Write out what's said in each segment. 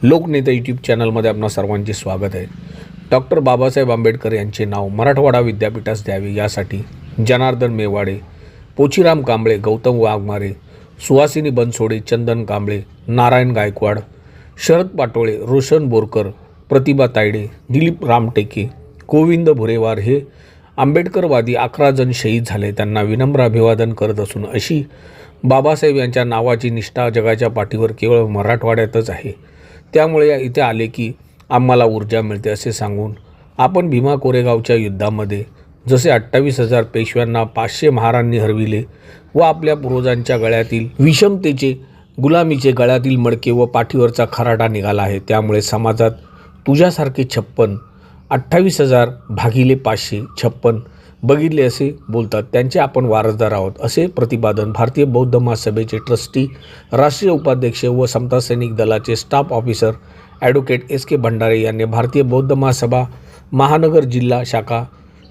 लोकनेता YouTube चॅनलमध्ये आपणा सर्वांचे स्वागत आहे। डॉक्टर बाबासाहेब आंबेडकर यांचे नाव मराठवाडा विद्यापीठास द्यावे यासाठी जनार्दन मेवाडे, पोचीराम कांबळे, गौतम वाघमारे, सुहासिनी बनसोडे, चंदन कांबळे, नारायण गायकवाड, शरद पाटोळे, रोशन बोरकर, प्रतिभा तायडे, दिलीप रामटेके, गोविंद भुरेवार हे आंबेडकरवादी 11 जण शहीद झाले। त्यांना विनम्र अभिवादन करत असून अशी बाबासाहेब यांच्या नावाची निष्ठा जगाच्या पाठीवर केवळ मराठवाड्यातच आहे। त्यामुळे इथे आले की आम्हाला ऊर्जा मिळते असे सांगून आपण भीमा कोरेगावच्या युद्धामध्ये जसे 28,000 पेशव्यांना 500 महारांनी हरविले व आपल्या पूर्वजांच्या गळ्यातील विषमतेचे, गुलामीचे गळ्यातील मडके व पाठीवरचा खराटा निघाला आहे। त्यामुळे समाजात तुझ्यासारखे 28,000 भागिले 556 बघितले असे बोलतात, त्यांचे आपण वारसदार आहोत असे प्रतिपादन भारतीय बौद्ध महासभेचे ट्रस्टी, राष्ट्रीय उपाध्यक्ष व समता सैनिक दलाचे स्टाफ ऑफिसर ॲडव्होकेट एस के भंडारे यांनी भारतीय बौद्ध महासभा महानगर जिल्हा शाखा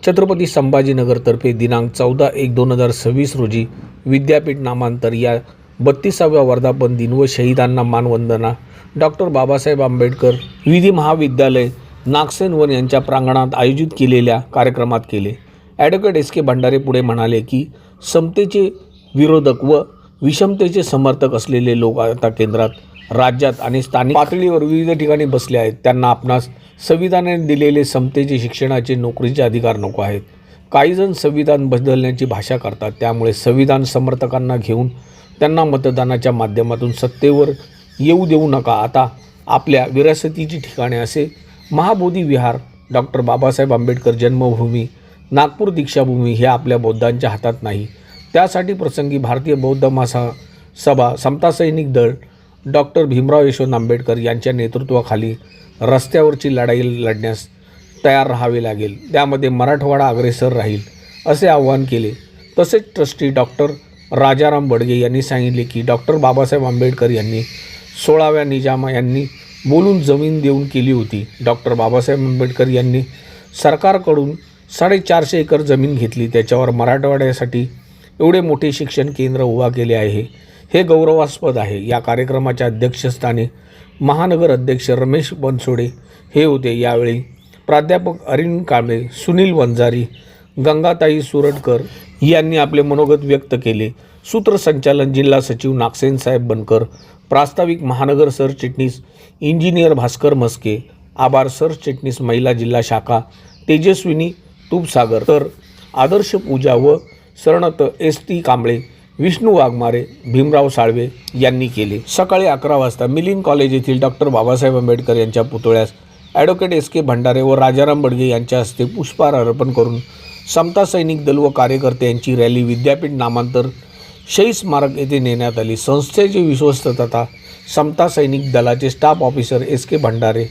छत्रपती संभाजीनगरतर्फे दिनांक 14/1/2026 रोजी विद्यापीठ नामांतर या 32व्या वर्धापन दिन व शहीदांना मानवंदना डॉक्टर बाबासाहेब आंबेडकर विधी महाविद्यालय नागसेनवन यांच्या प्रांगणात आयोजित केलेल्या कार्यक्रमात केले। ॲडव्होकेट एस के भंडारे पुढे म्हणाले की समतेचे विरोधक व विषमतेचे समर्थक असलेले लोक आता केंद्रात, राज्यात आणि स्थानिक पातळीवर विविध ठिकाणी बसले आहेत। त्यांना आपणास संविधानाने दिलेले समतेचे, शिक्षणाचे, नोकरीचे अधिकार नको आहेत। काही जण संविधान बदलण्याची भाषा करतात, त्यामुळे संविधान समर्थकांना घेऊन त्यांना मतदानाच्या माध्यमातून सत्तेवर येऊ देऊ नका। आता आपल्या विरासतीची ठिकाणे असे महाबोधी विहार, डॉक्टर बाबासाहेब आंबेडकर जन्मभूमी, नागपूर दीक्षाभूमी हे आपल्या बौद्धांच्या हातात नाही। त्यासाठी प्रसंगी भारतीय बौद्ध महासभा, समता सैनिक दल, डॉक्टर भीमराव यशवंत आंबेडकर यांच्या नेतृत्वाखाली रस्त्यावरची लढाई लढण्यास तयार राहावे लागेल। त्यामध्ये मराठवाडा अग्रेसर राहील असे आवाहन केले। तसेच ट्रस्टी डॉक्टर राजाराम बडगे यांनी सांगितले की डॉक्टर बाबासाहेब आंबेडकर यांनी 16व्या निजामा यांनी बोलून जमीन देऊन केली होती। डॉक्टर बाबासाहेब आंबेडकर यांनी सरकारकडून 450 एकर जमीन घेतली, त्याच्यावर मराठवाड्यासाठी एवढे मोठे शिक्षण केंद्र उभा केले आहे, हे गौरवास्पद आहे। या कार्यक्रमाच्या अध्यक्षस्थानी महानगर अध्यक्ष रमेश बनसोडे हे होते। यावेळी प्राध्यापक अरविंद कांबळे, सुनील वंजारी, गंगाताई सुरटकर यांनी आपले मनोगत व्यक्त केले। सूत्रसंचालन जिल्हा सचिव नागसेन साहेब बनकर, प्रास्ताविक महानगर सरचिटणीस इंजिनियर भास्कर मस्के, आभार सरचिटणीस महिला जिल्हा शाखा तेजस्विनी तुपसागर, तर आदर्श पूजा व शरणत एस.टी. कांबळे, विष्णू वाघमारे, भीमराव साळवे यांनी केले। सकाळी 11 वाजता मिलिंद कॉलेज येथील डॉक्टर बाबासाहेब आंबेडकर यांच्या पुतळ्यास ॲडव्होकेट एस के भंडारे व राजाराम बडगे यांच्या हस्ते पुष्पहार अर्पण करून समता सैनिक दल व कार्यकर्ते यांची रॅली विद्यापीठ नामांतर शहीद स्मारक येथे नेण्यात आली। संस्थेचे विश्वस्त तथा समता सैनिक दलाचे स्टाफ ऑफिसर एस के भंडारे,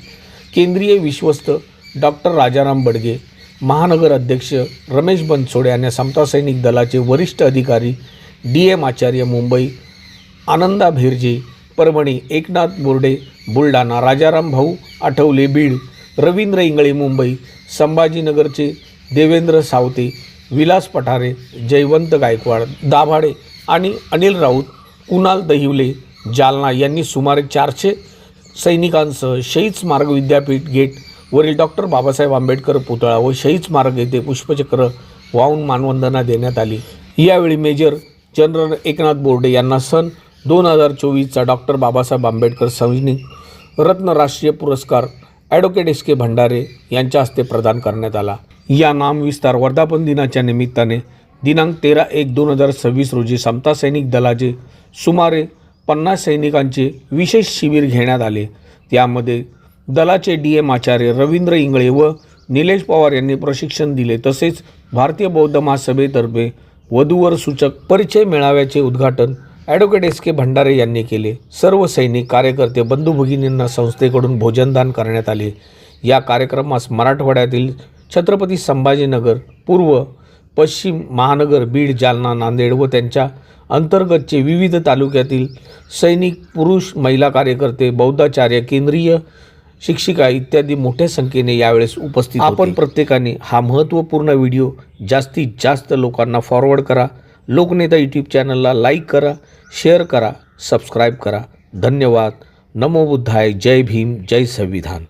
केंद्रीय विश्वस्त डॉक्टर राजाराम बडगे, महानगर अध्यक्ष रमेश बनसोडे आणि समता सैनिक दलाचे वरिष्ठ अधिकारी DM आचार्य मुंबई, आनंदा भिरजे परभणी, एकनाथ बोर्डे बुलढाणा, राजाराम भाऊ आठवले बीड, रवींद्र इंगळे मुंबई, संभाजीनगरचे देवेंद्र सावते, विलास पठारे, जयवंत गायकवाड दाभाडे आणि अनिल राऊत, कुणाल दहिवले जालना यांनी सुमारे 400 सैनिकांसह शहीद स्मारक विद्यापीठ गेट वरील डॉक्टर बाबासाहेब आंबेडकर पुतळा व शहीद स्मारक येथे पुष्पचक्र वाहून मानवंदना देण्यात आली। यावेळी मेजर जनरल एकनाथ बोर्डे यांना सन 2024चा डॉक्टर बाबासाहेब आंबेडकर सैनिक रत्न राष्ट्रीय पुरस्कार ॲडव्होकेट एस के भंडारे यांच्या हस्ते प्रदान करण्यात आला। या नामविस्तार वर्धापन दिनाच्या निमित्ताने दिनांक 13/1/2026 रोजी समता सैनिक दलाचे सुमारे 50 सैनिकांचे विशेष शिबिर घेण्यात आले। त्यामध्ये दलाचे DM आचार्य रवींद्र इंगळे व निलेश पवार यांनी प्रशिक्षण दिले। तसेच भारतीय बौद्ध महासभेतर्फे वधूवर सूचक परिचय मेळाव्याचे उद्घाटन ॲडव्होकेट एस के भंडारे यांनी केले। सर्व सैनिक, कार्यकर्ते, बंधू भगिनींना संस्थेकडून भोजनदान करण्यात आले। या कार्यक्रमास मराठवाड्यातील छत्रपती संभाजीनगर, पूर्व, पश्चिम महानगर, बीड, जालना, नांदेड व त्यांच्या अंतर्गतचे विविध तालुक्यातील सैनिक, पुरुष, महिला कार्यकर्ते, बौद्धाचार्य, केंद्रीय शिक्षिका इत्यादी मोठ्या संख्येने यावेळेस उपस्थित होते। आपण प्रत्येकाने हा महत्त्वपूर्ण व्हिडिओ जास्तीत जास्त लोकांना फॉरवर्ड करा। लोकनेता यूट्यूब चॅनलला लाईक करा, शेअर करा, सबस्क्राईब करा। धन्यवाद। नमो बुद्धाय. जय भीम. जय संविधान.